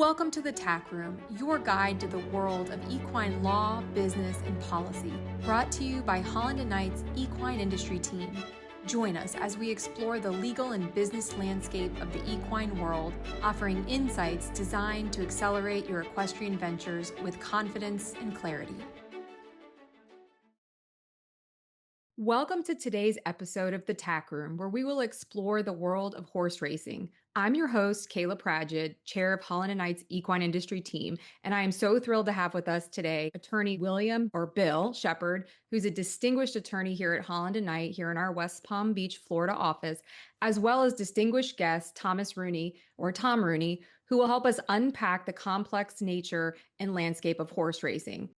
Welcome to the Tack Room, your guide to the world of equine law, business, and policy, brought to you by Holland & Knight's Equine Industry Team. Join us as we explore the legal and business landscape of the equine world, offering insights designed to accelerate your equestrian ventures with confidence and clarity. Welcome to today's episode of the Tack Room, where we will explore the world of horse racing. I'm your host, Kayla Pragid, chair of Holland & Knight's Equine Industry Team, and I am so thrilled to have with us today attorney Bill Shepard, who's a distinguished attorney here at Holland & Knight here in our West Palm Beach, Florida office, as well as distinguished guest Tom Rooney, who will help us unpack the complex nature and landscape of horse racing.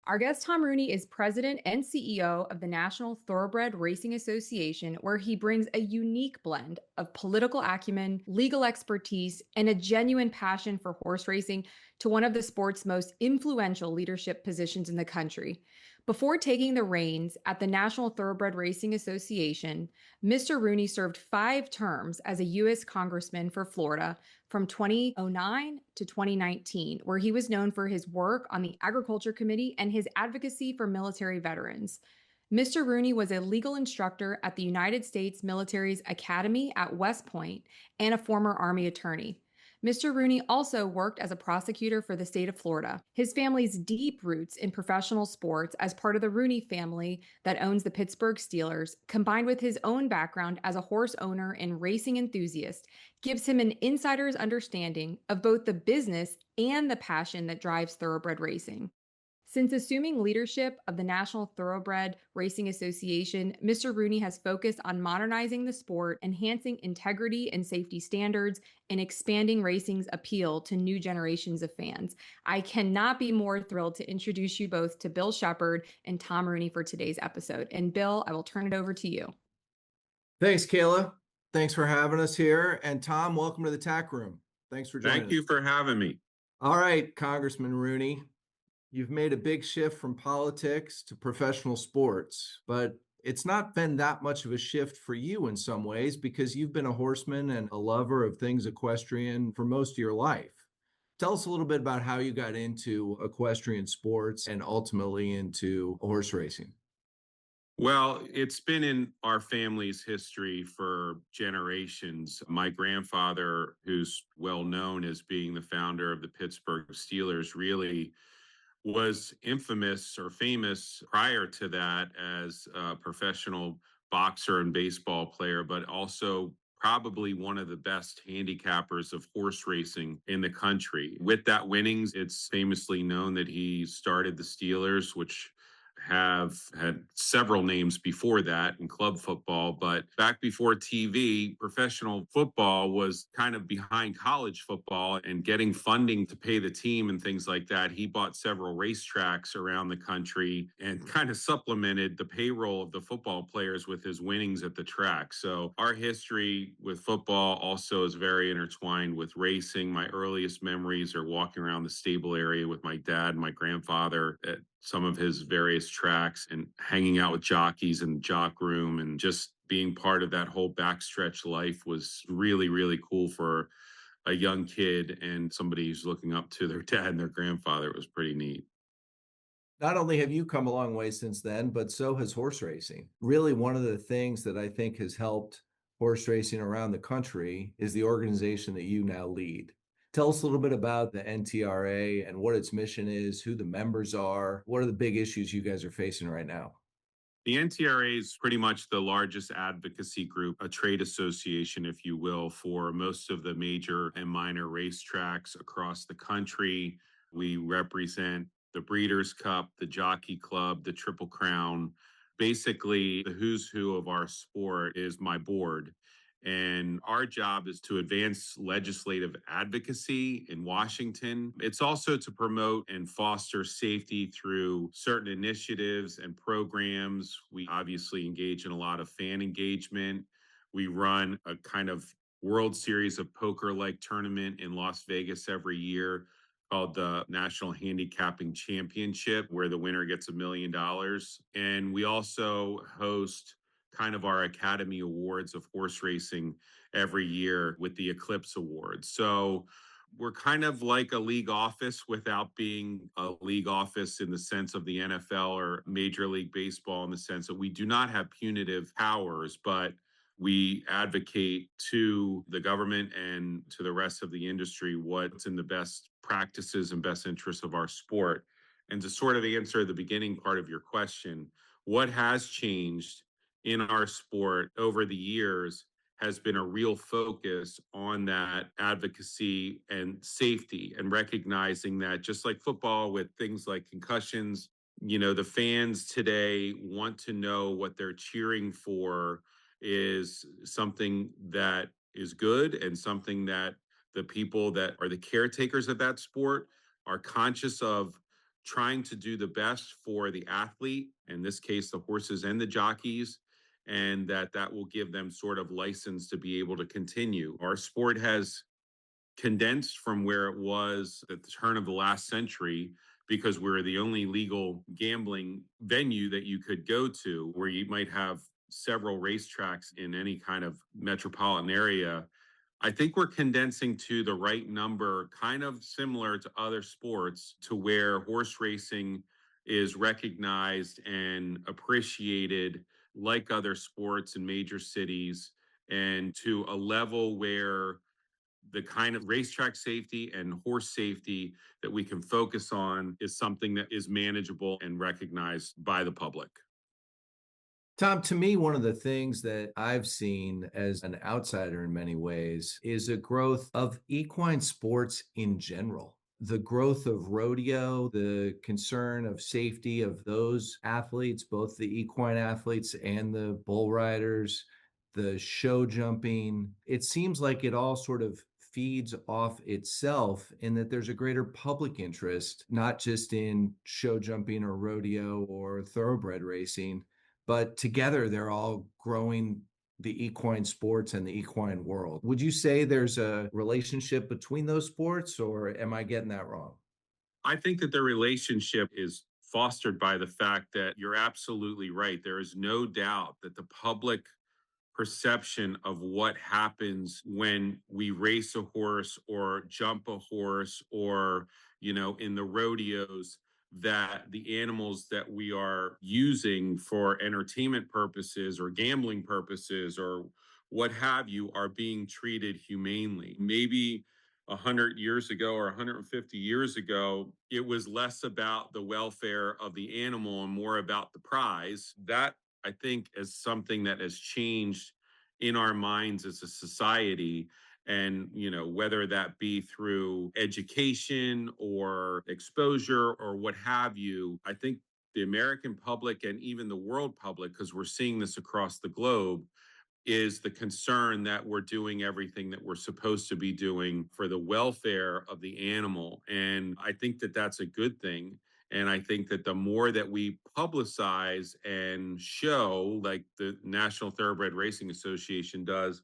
Our guest, Tom Rooney, is president and CEO of the National Thoroughbred Racing Association, where he brings a unique blend of political acumen, legal expertise, and a genuine passion for horse racing to one of the sport's most influential leadership positions in the country. Before taking the reins at the National Thoroughbred Racing Association, Mr. Rooney served 5 terms as a U.S. Congressman for Florida from 2009 to 2019, where he was known for his work on the Agriculture Committee and his advocacy for military veterans. Mr. Rooney was a legal instructor at the United States Military's Academy at West Point and a former Army attorney. Mr. Rooney also worked as a prosecutor for the state of Florida. His family's deep roots in professional sports as part of the Rooney family that owns the Pittsburgh Steelers, combined with his own background as a horse owner and racing enthusiast, gives him an insider's understanding of both the business and the passion that drives thoroughbred racing. Since assuming leadership of the National Thoroughbred Racing Association, Mr. Rooney has focused on modernizing the sport, enhancing integrity and safety standards, and expanding racing's appeal to new generations of fans. I cannot be more thrilled to introduce you both to Bill Shepard and Tom Rooney for today's episode. And Bill, I will turn it over to you. Thanks, Kayla. Thanks for having us here. And Tom, welcome to the Tack Room. Thanks for joining us. Thank you for having me. All right, Congressman Rooney. You've made a big shift from politics to professional sports, but it's not been that much of a shift for you in some ways because you've been a horseman and a lover of things equestrian for most of your life. Tell us a little bit about how you got into equestrian sports and ultimately into horse racing. Well, it's been in our family's history for generations. My grandfather, who's well known as being the founder of the Pittsburgh Steelers, really was infamous or famous prior to that as a professional boxer and baseball player, but also probably one of the best handicappers of horse racing in the country. With that winnings, it's famously known that he started the Steelers, which have had several names before that in club football, but back before TV, professional football was kind of behind college football and getting funding to pay the team and things like that. He bought several racetracks around the country and kind of supplemented the payroll of the football players with his winnings at the track. So our history with football also is very intertwined with racing. My earliest memories are walking around the stable area with my dad and my grandfather at some of his various tracks and hanging out with jockeys in the jock room, and just being part of that whole backstretch life was really, really cool for a young kid and somebody who's looking up to their dad and their grandfather. It was pretty neat. Not only have you come a long way since then, but so has horse racing. Really, one of the things that I think has helped horse racing around the country is the organization that you now lead. Tell us a little bit about the NTRA and what its mission is, who the members are. What are the big issues you guys are facing right now? The NTRA is pretty much the largest advocacy group, a trade association, if you will, for most of the major and minor racetracks across the country. We represent the Breeders' Cup, the Jockey Club, the Triple Crown. Basically, the who's who of our sport is my board. And our job is to advance legislative advocacy in Washington. It's also to promote and foster safety through certain initiatives and programs. We obviously engage in a lot of fan engagement. We run a kind of World Series of Poker-like tournament in Las Vegas every year called the National Handicapping Championship, where the winner gets $1 million. And we also host kind of our Academy Awards of horse racing every year with the Eclipse Awards. So We're kind of like a league office without being a league office in the sense of the NFL or Major League Baseball, in the sense that we do not have punitive powers, but we advocate to the government and to the rest of the industry what's in the best practices and best interests of our sport. And to sort of answer the beginning part of your question, what has changed in our sport over the years has been a real focus on that advocacy and safety, and recognizing that, just like football with things like concussions, the fans today want to know what they're cheering for is something that is good, and something that the people that are the caretakers of that sport are conscious of trying to do the best for the athlete, in this case, the horses and the jockeys, and that will give them sort of license to be able to continue. Our sport has condensed from where it was at the turn of the last century, because we're the only legal gambling venue that you could go to, where you might have several racetracks in any kind of metropolitan area. I think we're condensing to the right number, kind of similar to other sports, to where horse racing is recognized and appreciated like other sports in major cities, and to a level where the kind of racetrack safety and horse safety that we can focus on is something that is manageable and recognized by the public. Tom, to me, one of the things that I've seen as an outsider in many ways is a growth of equine sports in general. The growth of rodeo, the concern of safety of those athletes, both the equine athletes and the bull riders, the show jumping. It seems like it all sort of feeds off itself, in that there's a greater public interest, not just in show jumping or rodeo or thoroughbred racing, but together they're all growing the equine sports and the equine world. Would you say there's a relationship between those sports, or am I getting that wrong? I think that the relationship is fostered by the fact that you're absolutely right. There is no doubt that the public perception of what happens when we race a horse or jump a horse, or, in the rodeos, that the animals that we are using for entertainment purposes or gambling purposes or what have you are being treated humanely. Maybe 100 years ago or 150 years ago, it was less about the welfare of the animal and more about the prize. That, I think, is something that has changed in our minds as a society. And, whether that be through education or exposure or what have you, I think the American public and even the world public, because we're seeing this across the globe, is the concern that we're doing everything that we're supposed to be doing for the welfare of the animal. And I think that that's a good thing. And I think that the more that we publicize and show, like the National Thoroughbred Racing Association does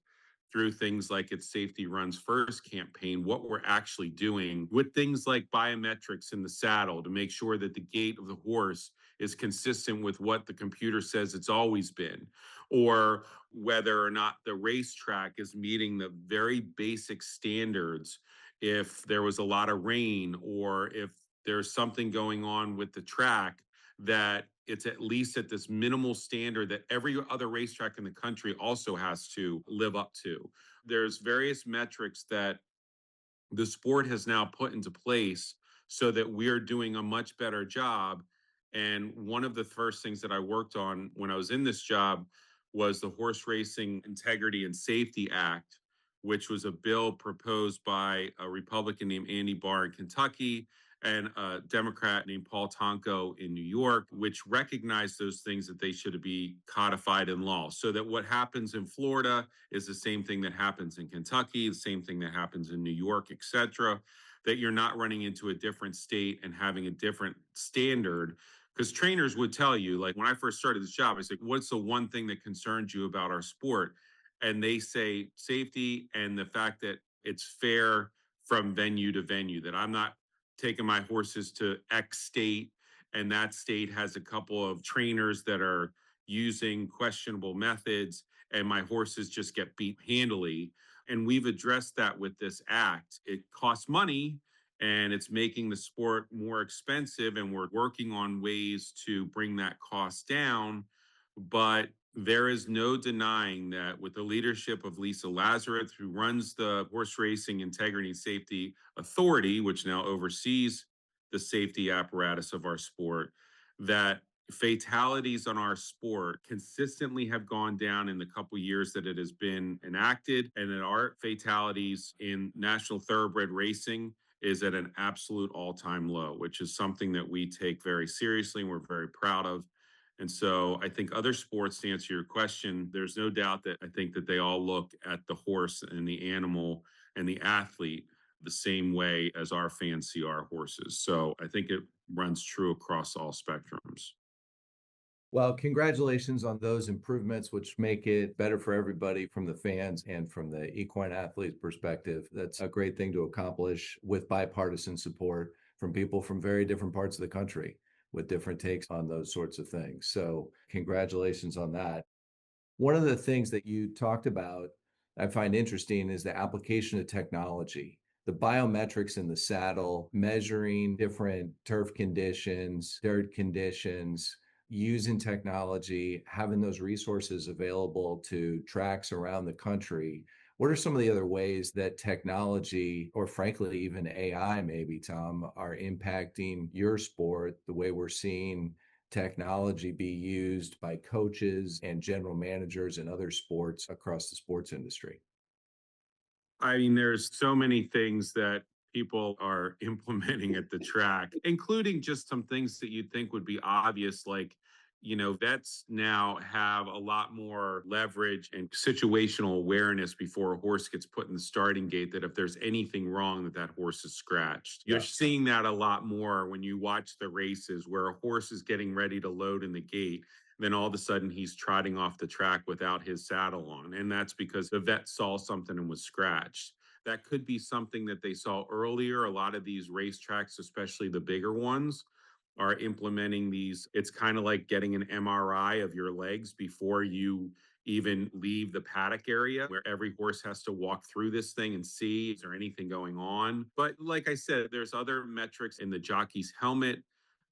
through things like its Safety Runs First campaign, what we're actually doing with things like biometrics in the saddle to make sure that the gait of the horse is consistent with what the computer says it's always been, or whether or not the racetrack is meeting the very basic standards if there was a lot of rain, or if there's something going on with the track, that it's at least at this minimal standard that every other racetrack in the country also has to live up to. There's various metrics that the sport has now put into place so that we're doing a much better job. And one of the first things that I worked on when I was in this job was the Horse Racing Integrity and Safety Act, which was a bill proposed by a Republican named Andy Barr in Kentucky and a Democrat named Paul Tonko in New York, which recognized those things, that they should be codified in law, so that what happens in Florida is the same thing that happens in Kentucky, the same thing that happens in New York, et cetera, that you're not running into a different state and having a different standard. Because trainers would tell you, like when I first started this job, I said, what's the one thing that concerns you about our sport? And they say safety and the fact that it's fair from venue to venue, that I'm not taking my horses to X state and that state has a couple of trainers that are using questionable methods and my horses just get beat handily. And we've addressed that with this act. It costs money and it's making the sport more expensive. And we're working on ways to bring that cost down. But there is no denying that with the leadership of Lisa Lazarus, who runs the Horse Racing Integrity and Safety Authority, which now oversees the safety apparatus of our sport, that fatalities on our sport consistently have gone down in the couple years that it has been enacted, and that our fatalities in National Thoroughbred Racing is at an absolute all-time low, which is something that we take very seriously and we're very proud of. And so I think other sports, to answer your question, there's no doubt that I think that they all look at the horse and the animal and the athlete the same way as our fans see our horses. So I think it runs true across all spectrums. Well, congratulations on those improvements, which make it better for everybody from the fans and from the equine athlete's perspective. That's a great thing to accomplish with bipartisan support from people from very different parts of the country with different takes on those sorts of things. So, congratulations on that. One of the things that you talked about I find interesting is the application of technology, the biometrics in the saddle, measuring different turf conditions, dirt conditions, using technology, having those resources available to tracks around the country. What are some of the other ways that technology, or frankly, even AI, maybe, Tom, are impacting your sport, the way we're seeing technology be used by coaches and general managers in other sports across the sports industry? I mean, there's so many things that people are implementing at the track, including just some things that you'd think would be obvious, like, vets now have a lot more leverage and situational awareness before a horse gets put in the starting gate, that if there's anything wrong, that horse is scratched. You're seeing that a lot more when you watch the races where a horse is getting ready to load in the gate. Then all of a sudden he's trotting off the track without his saddle on. And that's because the vet saw something and was scratched. That could be something that they saw earlier. A lot of these racetracks, especially the bigger ones, are implementing these. It's kind of like getting an MRI of your legs before you even leave the paddock area, where every horse has to walk through this thing and see, is there anything going on? But like I said, there's other metrics in the jockey's helmet,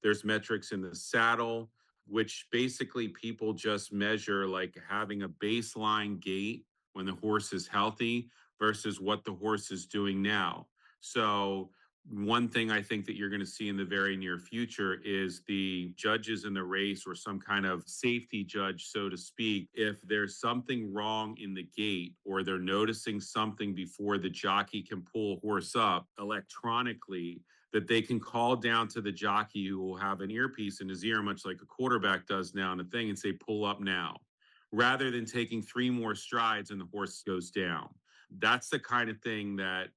there's metrics in the saddle, which basically people just measure, like having a baseline gait when the horse is healthy versus what the horse is doing now. So one thing I think that you're going to see in the very near future is the judges in the race, or some kind of safety judge, so to speak, if there's something wrong in the gate, or they're noticing something before the jockey can pull a horse up electronically, that they can call down to the jockey, who will have an earpiece in his ear, much like a quarterback does now in a thing, and say, pull up now, rather than taking three more strides and the horse goes down. That's the kind of thing that,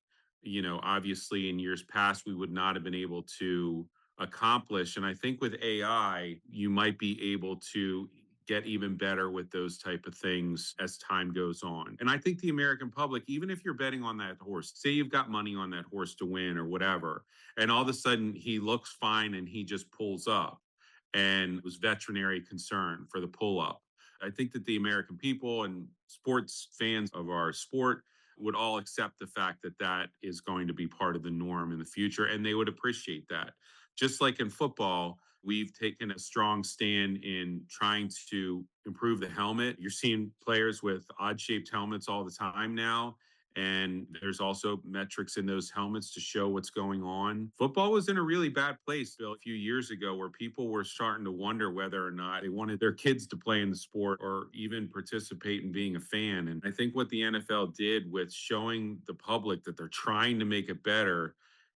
obviously in years past, we would not have been able to accomplish. And I think with AI, you might be able to get even better with those type of things as time goes on. And I think the American public, even if you're betting on that horse, say you've got money on that horse to win or whatever, and all of a sudden he looks fine and he just pulls up, and was veterinary concern for the pull up. I think that the American people and sports fans of our sport would all accept the fact that that is going to be part of the norm in the future, and they would appreciate that. Just like in football, we've taken a strong stand in trying to improve the helmet. You're seeing players with odd shaped helmets all the time now. And there's also metrics in those helmets to show what's going on. Football was in a really bad place, Bill, a few years ago, where people were starting to wonder whether or not they wanted their kids to play in the sport or even participate in being a fan. And I think what the NFL did with showing the public that they're trying to make it better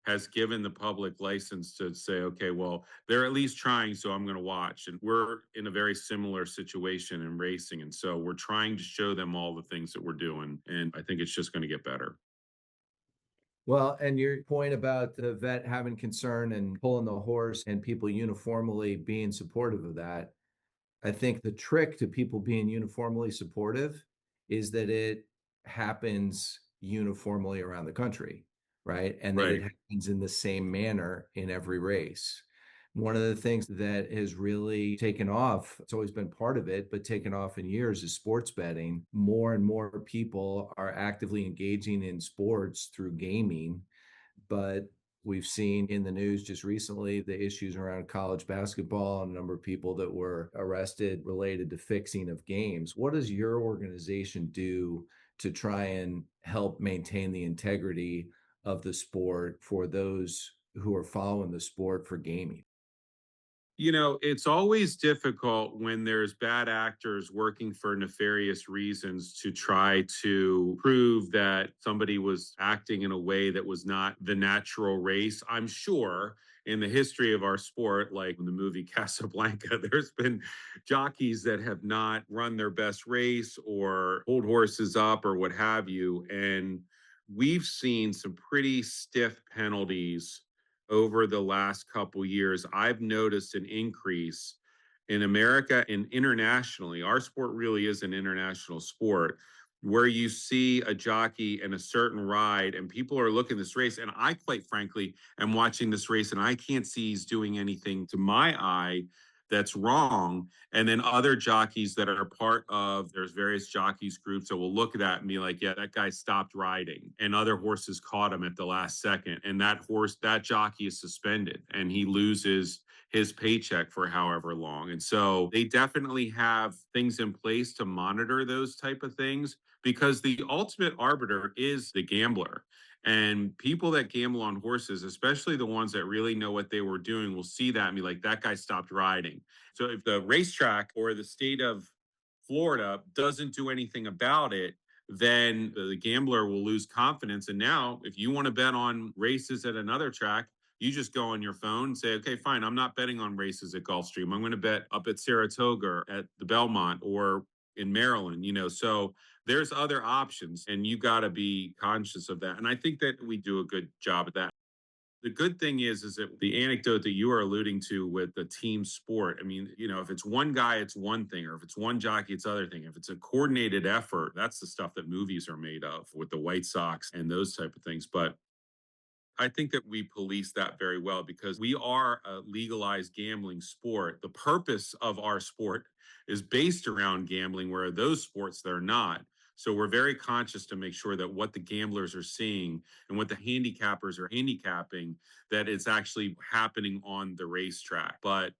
has given the public license to say, okay, well, they're at least trying, so I'm going to watch. And we're in a very similar situation in racing. And so we're trying to show them all the things that we're doing. And I think it's just going to get better. Well, and your point about the vet having concern and pulling the horse and people uniformly being supportive of that, I think the trick to people being uniformly supportive is that it happens uniformly around the country, right? And that it Right. happens in the same manner in every race. One of the things that has really taken off, it's always been part of it, but taken off in years is sports betting. More and more people are actively engaging in sports through gaming, but we've seen in the news just recently the issues around college basketball and a number of people that were arrested related to fixing of games. What does your organization do to try and help maintain the integrity of the sport for those who are following the sport for gaming? It's always difficult when there's bad actors working for nefarious reasons to try to prove that somebody was acting in a way that was not the natural race. I'm sure in the history of our sport, like in the movie Casablanca, there's been jockeys that have not run their best race or pulled horses up or what have you. And we've seen some pretty stiff penalties over the last couple years. I've noticed an increase in America and internationally. Our sport really is an international sport where you see a jockey in a certain ride and people are looking at this race. And I, quite frankly, am watching this race and I can't see he's doing anything to my eye that's wrong. And then other jockeys that are part of, there's various jockeys groups that will look at that and be like, yeah, that guy stopped riding and other horses caught him at the last second. And that jockey is suspended and he loses his paycheck for however long. And so they definitely have things in place to monitor those type of things because the ultimate arbiter is the gambler. And people that gamble on horses, especially the ones that really know what they were doing, will see that and be like, that guy stopped riding. So if the racetrack or the state of Florida doesn't do anything about it, then the gambler will lose confidence. And now, if you want to bet on races at another track, you just go on your phone and say, okay, fine, I'm not betting on races at Gulfstream. I'm going to bet up at Saratoga or at the Belmont or in Maryland. So there's other options and you got to be conscious of that. And I think that we do a good job at that. The good thing is that the anecdote that you are alluding to with the team sport, I mean, if it's one guy, it's one thing, or if it's one jockey, it's other thing. If it's a coordinated effort, that's the stuff that movies are made of with the White Sox and those type of things. But I think that we police that very well because we are a legalized gambling sport. The purpose of our sport is based around gambling, where those sports they're not. So we're very conscious to make sure that what the gamblers are seeing and what the handicappers are handicapping, that it's actually happening on the racetrack. But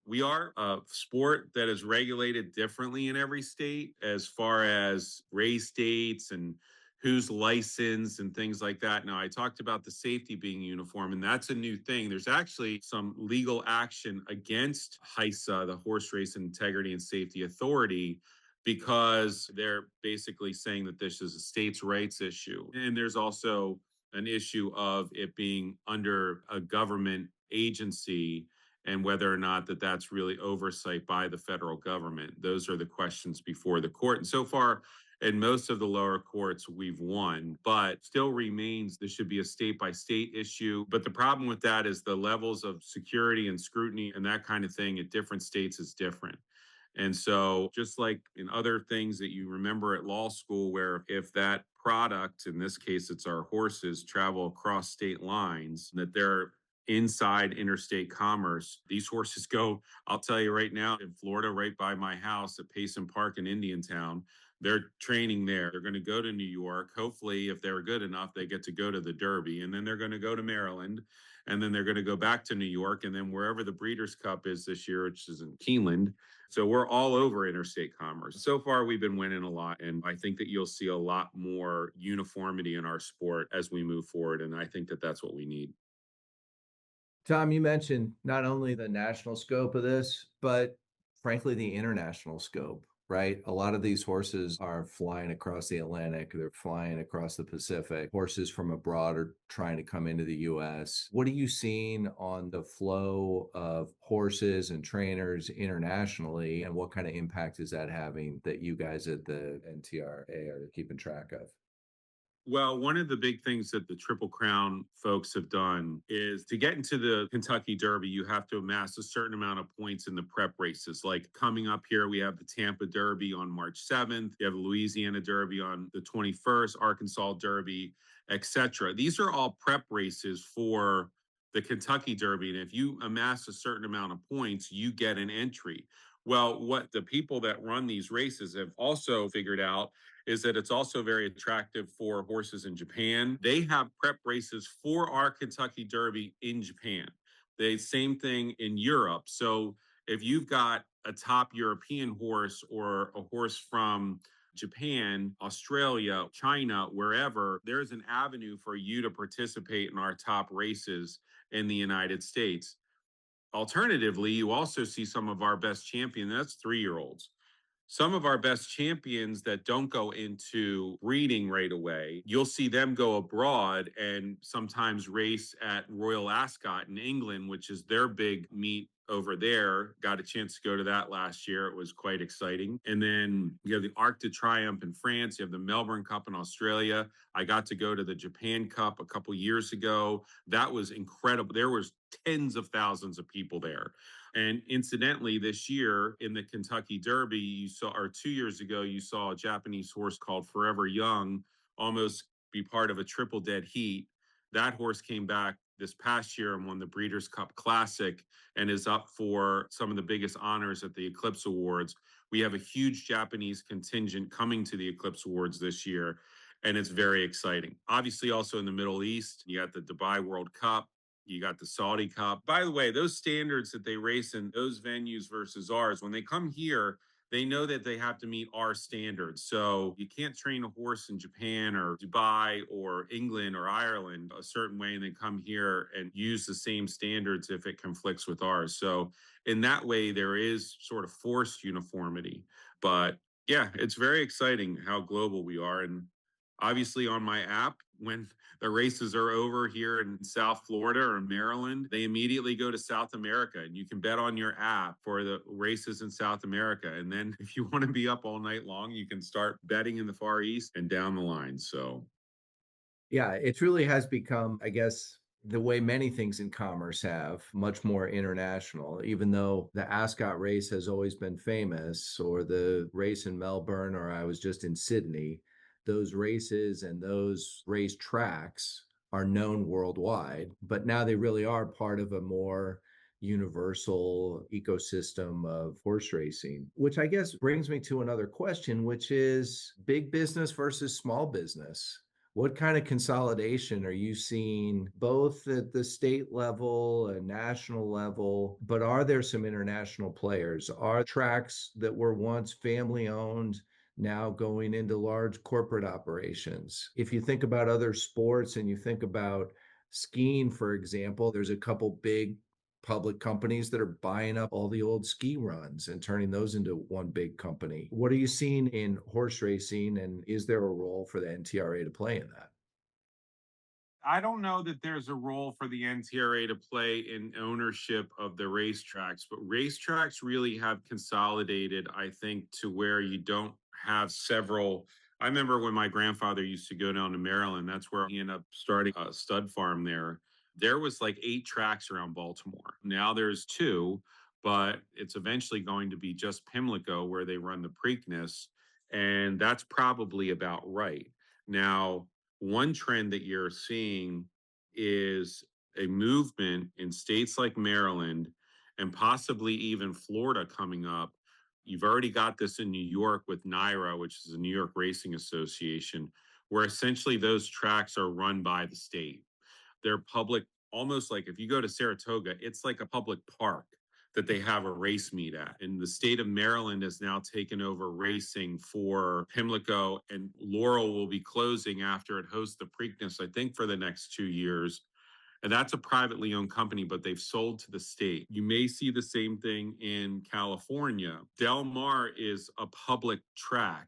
we are a sport that is regulated differently in every state as far as race dates and who's licensed and things like that. Now, I talked about the safety being uniform, and that's a new thing. There's actually some legal action against HISA, the Horse Race Integrity and Safety Authority, because they're basically saying that this is a states' rights issue. And there's also an issue of it being under a government agency and whether or not that's really oversight by the federal government. Those are the questions before the court. And so far, in most of the lower courts, we've won, but still remains this should be a state by state issue. But the problem with that is the levels of security and scrutiny and that kind of thing at different states is different. And so, just like in other things that you remember at law school, where if that product, in this case, it's our horses, travel across state lines, that they're inside interstate commerce. These horses go, I'll tell you right now, in Florida, right by my house at Payson Park in Indiantown, they're training there. They're going to go to New York. Hopefully, if they're good enough, they get to go to the Derby. And then they're going to go to Maryland. And then they're going to go back to New York. And then wherever the Breeders' Cup is this year, which is in Keeneland. So we're all over interstate commerce. So far, we've been winning a lot. And I think that you'll see a lot more uniformity in our sport as we move forward. And I think that that's what we need. Tom, you mentioned not only the national scope of this, but frankly, the international scope, right? A lot of these horses are flying across the Atlantic, they're flying across the Pacific. Horses from abroad are trying to come into the US. What are you seeing on the flow of horses and trainers internationally, and what kind of impact is that having that you guys at the NTRA are keeping track of? Well, one of the big things that the Triple Crown folks have done is to get into the Kentucky Derby, you have to amass a certain amount of points in the prep races. Like coming up here, we have the Tampa Derby on March 7th, you have the Louisiana Derby on the 21st, Arkansas Derby, etc. These are all prep races for the Kentucky Derby. And if you amass a certain amount of points, you get an entry. Well, what the people that run these races have also figured out is that it's also very attractive for horses in Japan. They have prep races for our Kentucky Derby in Japan. The same thing in Europe. So if you've got a top European horse or a horse from Japan, Australia, China, wherever, there's an avenue for you to participate in our top races in the United States. Alternatively, you also see some of our best champions, that's 3-year-olds. Some of our best champions that don't go into breeding right away, you'll see them go abroad and sometimes race at Royal Ascot in England, which is their big meet over there. Got a chance to go to that last year. It was quite exciting. And then you have the Arc de Triomphe in France. You have the Melbourne Cup in Australia. I got to go to the Japan Cup a couple years ago. That was incredible. There was tens of thousands of people there. And incidentally, this year in the Kentucky Derby, you saw, or 2 years ago, you saw a Japanese horse called Forever Young almost be part of a triple dead heat. That horse came back this past year and won the Breeders' Cup Classic and is up for some of the biggest honors at the Eclipse Awards. We have a huge Japanese contingent coming to the Eclipse Awards this year, and it's very exciting. Obviously, also in the Middle East, you got the Dubai World Cup. You got the Saudi Cup. By the way, those standards that they race in those venues versus ours, when they come here, they know that they have to meet our standards. So you can't train a horse in Japan or Dubai or England or Ireland a certain way and then come here and use the same standards if it conflicts with ours. So in that way, there is sort of forced uniformity. But yeah, it's very exciting how global we are. And obviously on my app, when the races are over here in South Florida or Maryland, they immediately go to South America, and you can bet on your app for the races in South America. And then if you want to be up all night long, you can start betting in the Far East and down the line. So Yeah, it truly has become, I guess, the way many things in commerce have, much more international, even though the Ascot race has always been famous, or the race in Melbourne, or I was just in Sydney. Those races and those race tracks are known worldwide, but now they really are part of a more universal ecosystem of horse racing, which I guess brings me to another question, which is big business versus small business. What kind of consolidation are you seeing both at the state level and national level? But are there some international players? Are tracks that were once family owned now going into large corporate operations? If you think about other sports and you think about skiing, for example, there's a couple big public companies that are buying up all the old ski runs and turning those into one big company. What are you seeing in horse racing, and is there a role for the NTRA to play in that? I don't know that there's a role for the NTRA to play in ownership of the racetracks, but racetracks really have consolidated, I think, to where you don't have several. I remember when my grandfather used to go down to Maryland, that's where he ended up starting a stud farm there. There was like 8 tracks around Baltimore. Now there's 2, but it's eventually going to be just Pimlico where they run the Preakness, and that's probably about right. Now, one trend that you're seeing is a movement in states like Maryland and possibly even Florida coming up. You've already got this in New York with NYRA, which is the New York Racing Association, where essentially those tracks are run by the state. They're public, almost like if you go to Saratoga, it's like a public park that they have a race meet at. And the state of Maryland has now taken over racing for Pimlico, and Laurel will be closing after it hosts the Preakness, I think, for the next 2 years. And that's a privately owned company, but they've sold to the state. You may see the same thing in California. Del Mar is a public track,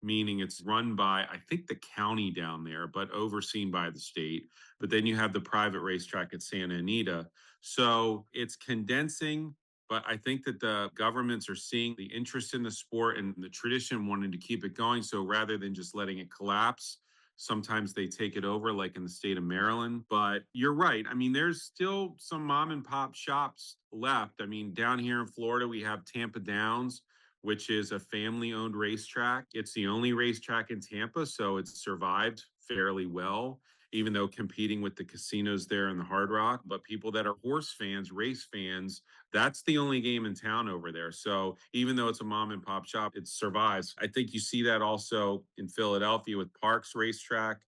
meaning it's run by, I think, the county down there, but overseen by the state. But then you have the private racetrack at Santa Anita. So it's condensing, but I think that the governments are seeing the interest in the sport and the tradition, wanting to keep it going. So rather than just letting it collapse, sometimes they take it over, like in the state of Maryland. But you're right. I mean, there's still some mom and pop shops left. I mean, down here in Florida, we have Tampa Downs, which is a family owned racetrack. It's the only racetrack in Tampa, so it's survived fairly well. even though competing with the casinos there in the Hard Rock. But people that are horse fans, race fans, that's the only game in town over there. So even though it's a mom and pop shop, it survives. I think you see that also in Philadelphia with Parks Racetrack,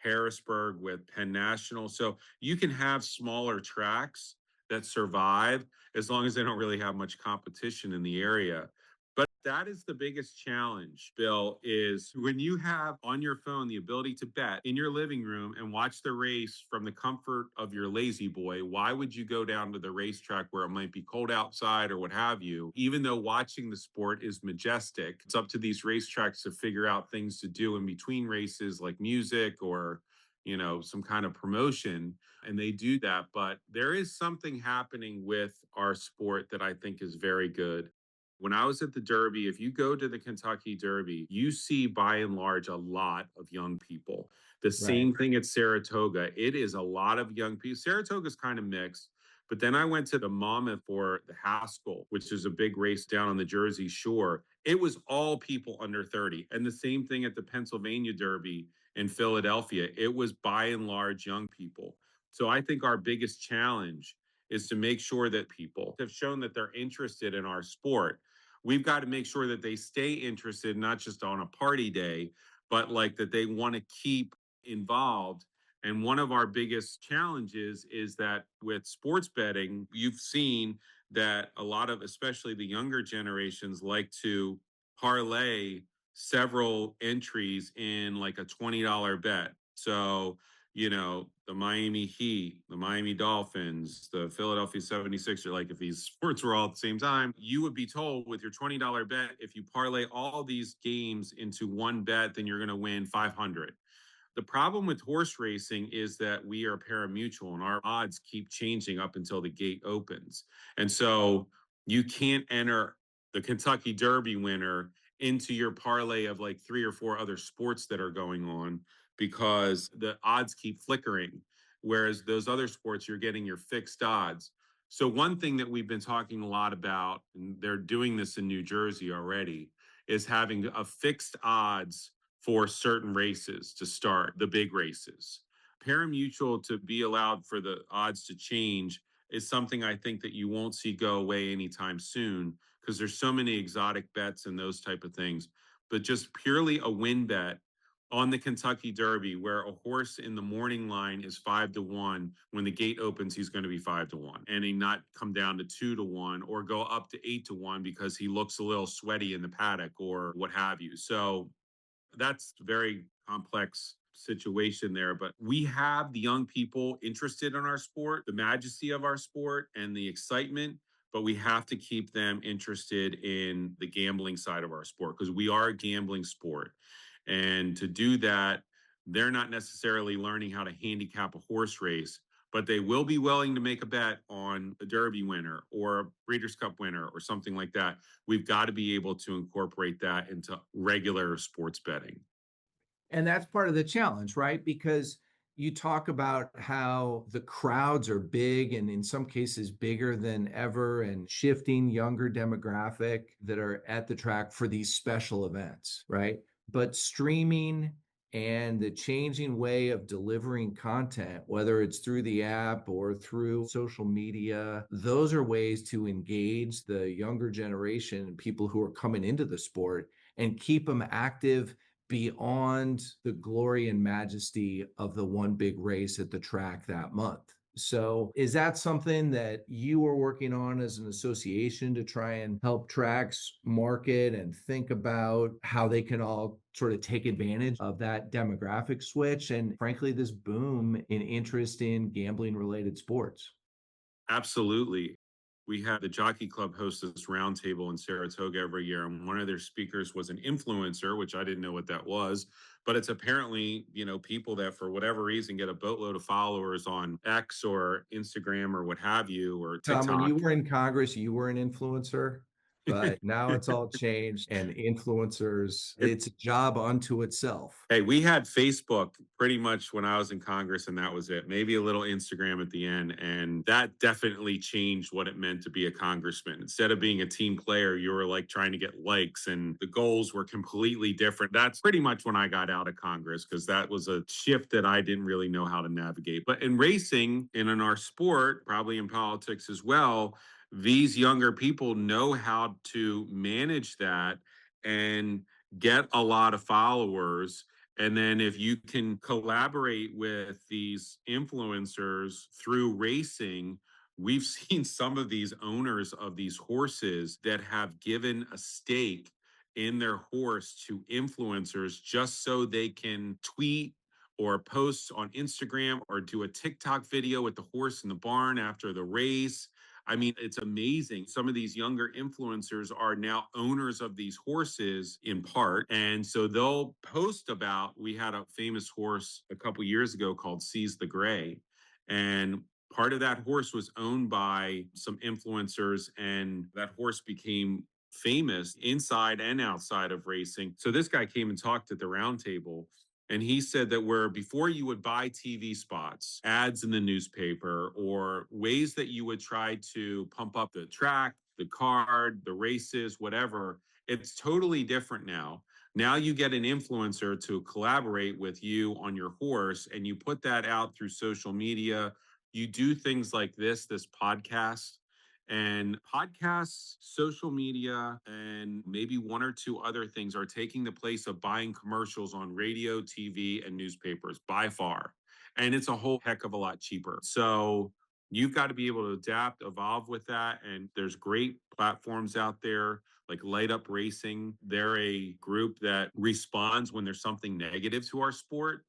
Harrisburg with Penn National. So you can have smaller tracks that survive as long as they don't really have much competition in the area. But that is the biggest challenge, Bill, is when you have on your phone the ability to bet in your living room and watch the race from the comfort of your lazy boy. Why would you go down to the racetrack where it might be cold outside or what have you? Even though watching the sport is majestic, it's up to these racetracks to figure out things to do in between races like music or some kind of promotion, and they do that. But there is something happening with our sport that I think is very good. When I was at the Derby, if you go to the Kentucky Derby, you see by and large a lot of young people. The Right. same thing at Saratoga. It is a lot of young people. Saratoga's kind of mixed. But then I went to the Monmouth for the Haskell, which is a big race down on the Jersey Shore. It was all people under 30. And the same thing at the Pennsylvania Derby in Philadelphia. It was by and large young people. So I think our biggest challenge is to make sure that people have shown that they're interested in our sport. We've got to make sure that they stay interested, not just on a party day, but like that they want to keep involved. And one of our biggest challenges is that with sports betting, you've seen that a lot of, especially the younger generations, like to parlay several entries in like a $20 bet. So, the Miami Heat, the Miami Dolphins, the Philadelphia 76ers, like if these sports were all at the same time, you would be told with your $20 bet, if you parlay all these games into one bet, then you're going to win 500. The problem with horse racing is that we are pari-mutuel and our odds keep changing up until the gate opens. And so you can't enter the Kentucky Derby winner into your parlay of like three or four other sports that are going on because the odds keep flickering. Whereas those other sports, you're getting your fixed odds. So, one thing that we've been talking a lot about, and they're doing this in New Jersey already, is having a fixed odds for certain races to start, the big races. Pari-mutuel to be allowed for the odds to change is something I think that you won't see go away anytime soon because there's so many exotic bets and those type of things. But just purely a win bet on the Kentucky Derby, where a horse in the morning line is 5-1, when the gate opens, he's going to be 5-1, and he not come down to 2-1 or go up to 8-1 because he looks a little sweaty in the paddock or what have you. So that's a very complex situation there, but we have the young people interested in our sport, the majesty of our sport and the excitement, but we have to keep them interested in the gambling side of our sport because we are a gambling sport. And to do that, they're not necessarily learning how to handicap a horse race, but they will be willing to make a bet on a Derby winner or a Breeders' Cup winner or something like that. We've got to be able to incorporate that into regular sports betting. And that's part of the challenge, right? Because you talk about how the crowds are big and in some cases bigger than ever and shifting younger demographic that are at the track for these special events, right? But streaming and the changing way of delivering content, whether it's through the app or through social media, those are ways to engage the younger generation and people who are coming into the sport and keep them active beyond the glory and majesty of the one big race at the track that month. So, is that something that you are working on as an association to try and help tracks market and think about how they can all sort of take advantage of that demographic switch and, frankly, this boom in interest in gambling related sports? Absolutely. We had the Jockey Club host this roundtable in Saratoga every year, and one of their speakers was an influencer, which I didn't know what that was. But it's apparently, people that for whatever reason get a boatload of followers on X or Instagram or what have you, or Tom, when TikTok. you were in Congress, you were an influencer. but now it's all changed and influencers, it's a job unto itself. Hey, we had Facebook pretty much when I was in Congress, and that was it. Maybe a little Instagram at the end. And that definitely changed what it meant to be a congressman. Instead of being a team player, you were like trying to get likes, and the goals were completely different. That's pretty much when I got out of Congress, because that was a shift that I didn't really know how to navigate. But in racing and in our sport, probably in politics as well, these younger people know how to manage that and get a lot of followers. And then if you can collaborate with these influencers through racing, we've seen some of these owners of these horses that have given a stake in their horse to influencers just so they can tweet or post on Instagram or do a TikTok video with the horse in the barn after the race. I mean, it's amazing. Some of these younger influencers are now owners of these horses in part. And so they'll post about, we had a famous horse a couple years ago called Seize the Gray. And part of that horse was owned by some influencers, and that horse became famous inside and outside of racing. So this guy came and talked at the roundtable, and he said that where before you would buy TV spots, ads in the newspaper, or ways that you would try to pump up the track, the card, the races, whatever, it's totally different now. Now you get an influencer to collaborate with you on your horse, and you put that out through social media. You do things like this podcast, and podcasts, social media, and maybe one or two other things are taking the place of buying commercials on radio, TV, and newspapers by far. And it's a whole heck of a lot cheaper. So you've got to be able to adapt, evolve with that. And there's great platforms out there like Light Up Racing. They're a group that responds when there's something negative to our sport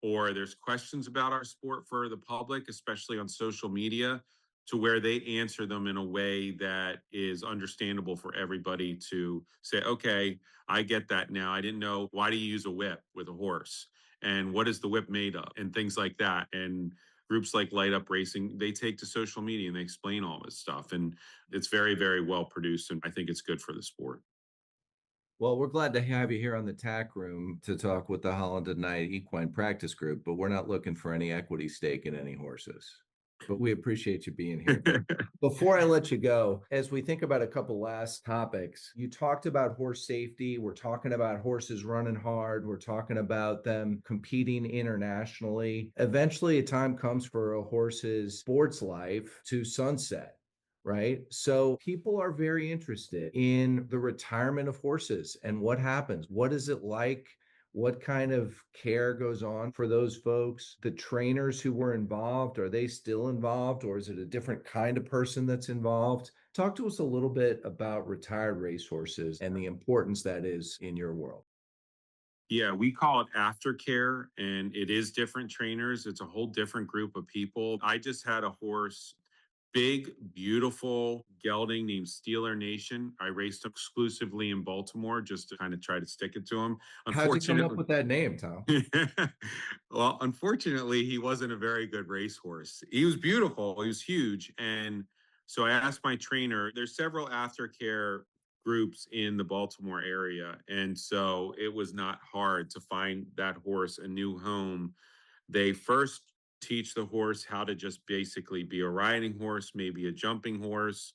or there's questions about our sport for the public, especially on social media, to where they answer them in a way that is understandable for everybody to say, okay, I get that now. I didn't know, why do you use a whip with a horse? And what is the whip made of? And things like that. And groups like Light Up Racing, they take to social media and they explain all this stuff. And it's very, very well produced. And I think it's good for the sport. Well, we're glad to have you here on the Tack Room to talk with the Holland and Knight Equine Practice Group, but we're not looking for any equity stake in any horses. But we appreciate you being here. But before I let you go, as we think about a couple last topics, you talked about horse safety. We're talking about horses running hard. We're talking about them competing internationally. Eventually, a time comes for a horse's sports life to sunset. Right. So people are very interested in the retirement of horses and what happens. What is it like? What kind of care goes on for those folks? The trainers who were involved, are they still involved, or is it a different kind of person that's involved? Talk to us a little bit about retired racehorses and the importance that is in your world. Yeah, we call it aftercare, and it is different trainers. It's a whole different group of people. I just had a horse, big, beautiful gelding named Steeler Nation. I raced him exclusively in Baltimore just to kind of try to stick it to him. How'd you come up Unfortunately, with that name, Tom? well, unfortunately, he wasn't a very good racehorse. He was beautiful, he was huge. And so I asked my trainer, there's several aftercare groups in the Baltimore area. And so it was not hard to find that horse a new home. They first teach the horse how to just basically be a riding horse, maybe a jumping horse.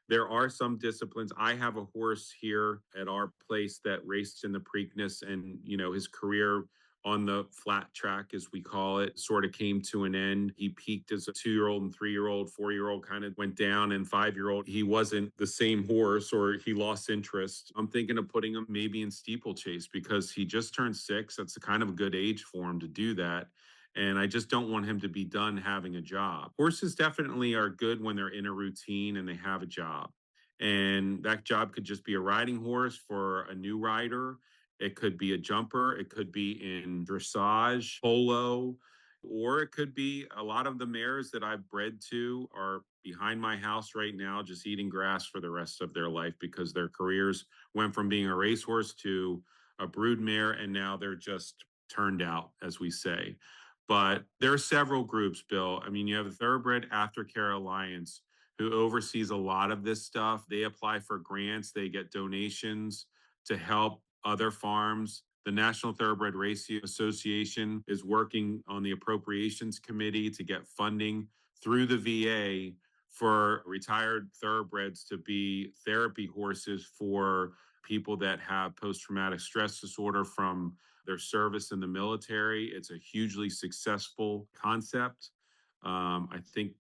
There are some disciplines. I have a horse here at our place that raced in the Preakness, and his career on the flat track, as we call it, sort of came to an end. He peaked as a 2-year-old and 3-year-old, 4-year-old kind of went down, and 5-year-old, he wasn't the same horse, or he lost interest. I'm thinking of putting him maybe in steeplechase because he just turned 6. That's a kind of a good age for him to do that. And I just don't want him to be done having a job. Horses definitely are good when they're in a routine and they have a job. And that job could just be a riding horse for a new rider. It could be a jumper. It could be in dressage, polo, or it could be a lot of the mares that I've bred to are behind my house right now, just eating grass for the rest of their life because their careers went from being a racehorse to a brood mare, and now they're just turned out, as we say. But there are several groups, Bill. I mean, you have the Thoroughbred Aftercare Alliance, who oversees a lot of this stuff. They apply for grants, they get donations to help other farms. The National Thoroughbred Racing Association is working on the appropriations committee to get funding through the VA for retired thoroughbreds to be therapy horses for people that have post-traumatic stress disorder from their service in the military. It's a hugely successful concept. I think,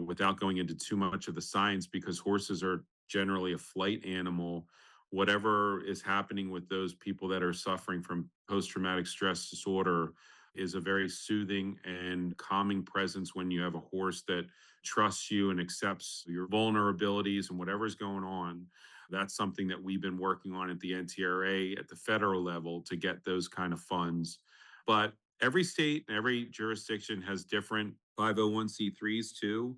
without going into too much of the science, because horses are generally a flight animal, whatever is happening with those people that are suffering from post-traumatic stress disorder is a very soothing and calming presence when you have a horse that trusts you and accepts your vulnerabilities and whatever's going on. That's something that we've been working on at the NTRA at the federal level to get those kind of funds. But every state and every jurisdiction has different 501c3s too.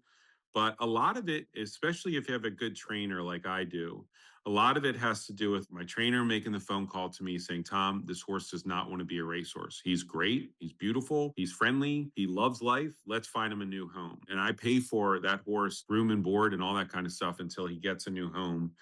But a lot of it, especially if you have a good trainer like I do, a lot of it has to do with my trainer making the phone call to me saying, Tom, this horse does not want to be a racehorse. He's great. He's beautiful. He's friendly. He loves life. Let's find him a new home. And I pay for that horse, room and board and all that kind of stuff until he gets a new home.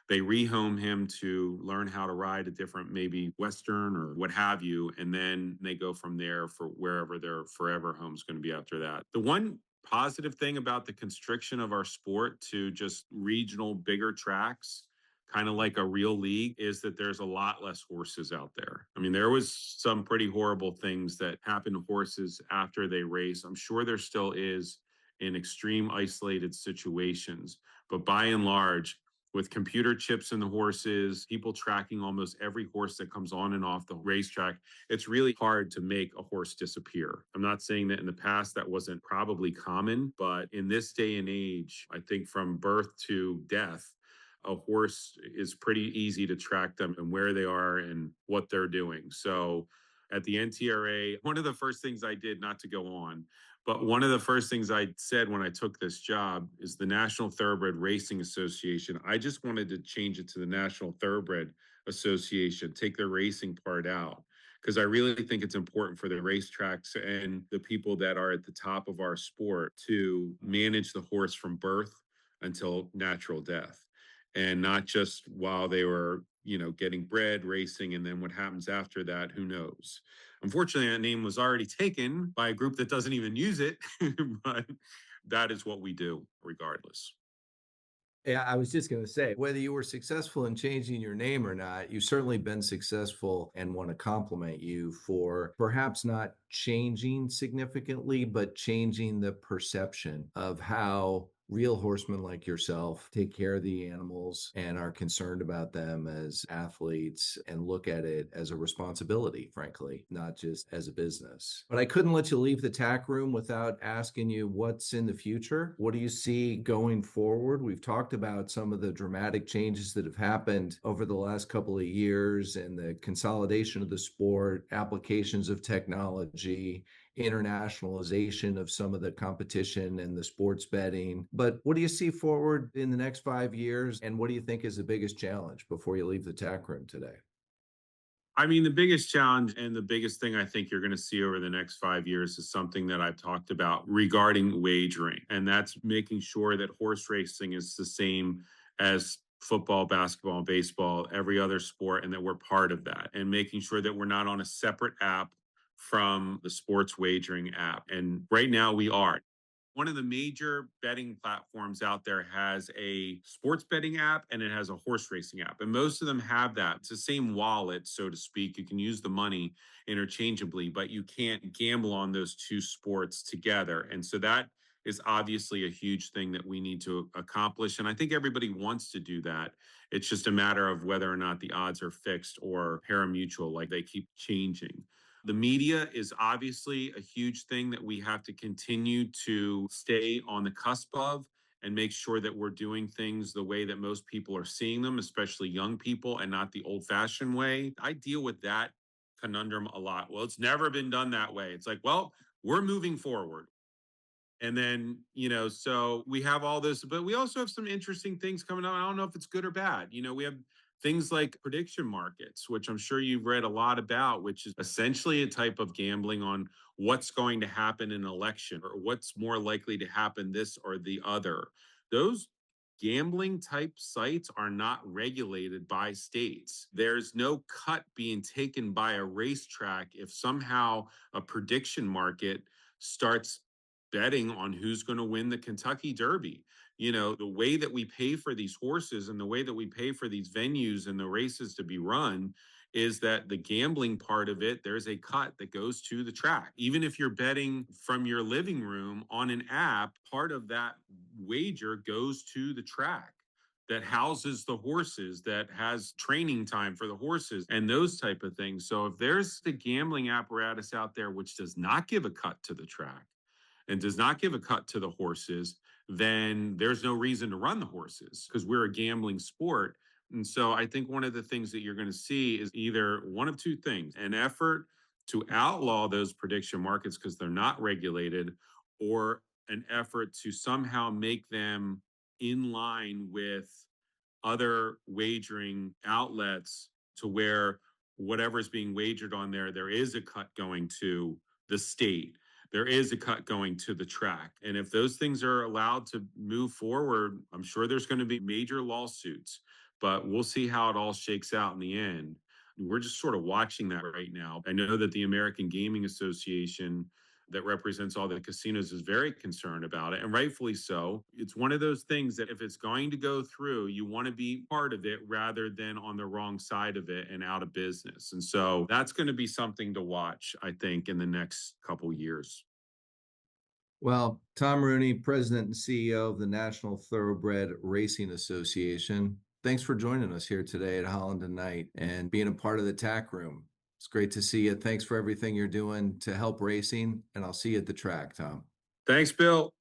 They rehome him to learn how to ride a different, maybe Western or what have you. And then they go from there for wherever their forever home is going to be after that. The one positive thing about the constriction of our sport to just regional bigger tracks, kind of like a real league, is that there's a lot less horses out there. I mean, there was some pretty horrible things that happened to horses after they race. I'm sure there still is in extreme isolated situations, but by and large, with computer chips in the horses, people tracking almost every horse that comes on and off the racetrack, it's really hard to make a horse disappear. I'm not saying that in the past that wasn't probably common, but in this day and age, I think from birth to death, a horse is pretty easy to track them and where they are and what they're doing. So at the NTRA, one of the first things I did, not to go on, but one of the first things I said when I took this job is the National Thoroughbred Racing Association. I just wanted to change it to the National Thoroughbred Association, take the racing part out, because I really think it's important for the racetracks and the people that are at the top of our sport to manage the horse from birth until natural death, and not just while they were, getting bred, racing, and then what happens after that, who knows. Unfortunately, that name was already taken by a group that doesn't even use it, but that is what we do regardless. Yeah, I was just going to say, whether you were successful in changing your name or not, you've certainly been successful, and want to compliment you for perhaps not changing significantly, but changing the perception of how real horsemen like yourself take care of the animals and are concerned about them as athletes and look at it as a responsibility, frankly, not just as a business. But I couldn't let you leave the tack room without asking you what's in the future. What do you see going forward? We've talked about some of the dramatic changes that have happened over the last couple of years and the consolidation of the sport, applications of technology, internationalization of some of the competition and the sports betting. But what do you see forward in the next 5 years? And what do you think is the biggest challenge before you leave the tack room today? I mean, the biggest challenge and the biggest thing I think you're going to see over the next 5 years is something that I've talked about regarding wagering. And that's making sure that horse racing is the same as football, basketball, baseball, every other sport, and that we're part of that, and making sure that we're not on a separate app from the sports wagering app. And right now we are. One of the major betting platforms out there has a sports betting app and it has a horse racing app. And most of them have that. It's the same wallet, so to speak. You can use the money interchangeably, but you can't gamble on those two sports together. And so that is obviously a huge thing that we need to accomplish. And I think everybody wants to do that. It's just a matter of whether or not the odds are fixed or pari-mutuel, like they keep changing. The media is obviously a huge thing that we have to continue to stay on the cusp of and make sure that we're doing things the way that most people are seeing them, especially young people, and not the old fashioned way. I deal with that conundrum a lot. Well, it's never been done that way. It's like, well, we're moving forward. And then, so we have all this, but we also have some interesting things coming up. I don't know if it's good or bad. We have things like prediction markets, which I'm sure you've read a lot about, which is essentially a type of gambling on what's going to happen in an election or what's more likely to happen, this or the other. those gambling type sites are not regulated by states. There's no cut being taken by a racetrack if somehow a prediction market starts betting on who's going to win the Kentucky Derby. The way that we pay for these horses and the way that we pay for these venues and the races to be run is that the gambling part of it, there's a cut that goes to the track. Even if you're betting from your living room on an app, part of that wager goes to the track that houses the horses, that has training time for the horses and those type of things. So if there's the gambling apparatus out there which does not give a cut to the track and does not give a cut to the horses, then there's no reason to run the horses because we're a gambling sport. And so I think one of the things that you're going to see is either one of two things: an effort to outlaw those prediction markets because they're not regulated, or an effort to somehow make them in line with other wagering outlets to where whatever's being wagered on there is a cut going to the state. There is a cut going to the track. And if those things are allowed to move forward, I'm sure there's going to be major lawsuits, but we'll see how it all shakes out in the end. We're just sort of watching that right now. I know that the American Gaming Association that represents all the casinos is very concerned about it, and rightfully so. It's one of those things that if it's going to go through, you want to be part of it rather than on the wrong side of it and out of business. And so that's going to be something to watch, I think, in the next couple years. Well, Tom Rooney, President and CEO of the National Thoroughbred Racing Association, thanks for joining us here today at Holland and Knight and being a part of the Tack Room. It's great to see you. Thanks for everything you're doing to help racing, and I'll see you at the track, Tom. Thanks, Bill.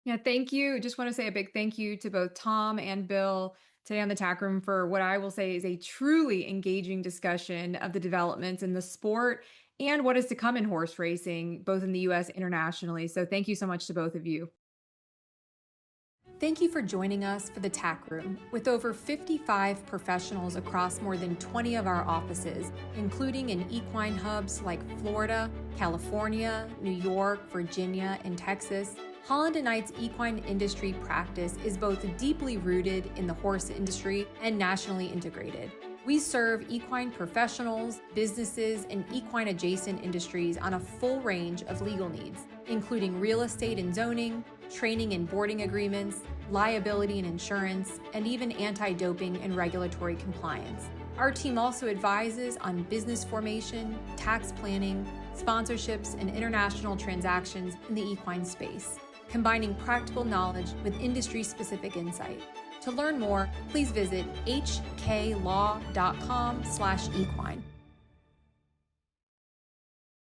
Yeah, thank you. Just want to say a big thank you to both Tom and Bill today on the Tack Room for what I will say is a truly engaging discussion of the developments in the sport and what is to come in horse racing, both in the U.S. and internationally. So thank you so much to both of you. Thank you for joining us for the Tack Room. With over 55 professionals across more than 20 of our offices, including in equine hubs like Florida, California, New York, Virginia, and Texas, Holland & Knight's equine industry practice is both deeply rooted in the horse industry and nationally integrated. We serve equine professionals, businesses, and equine adjacent industries on a full range of legal needs, including real estate and zoning, training and boarding agreements, liability and insurance, and even anti-doping and regulatory compliance. Our team also advises on business formation, tax planning, sponsorships, and international transactions in the equine space, combining practical knowledge with industry-specific insight. To learn more, please visit hklaw.com/equine.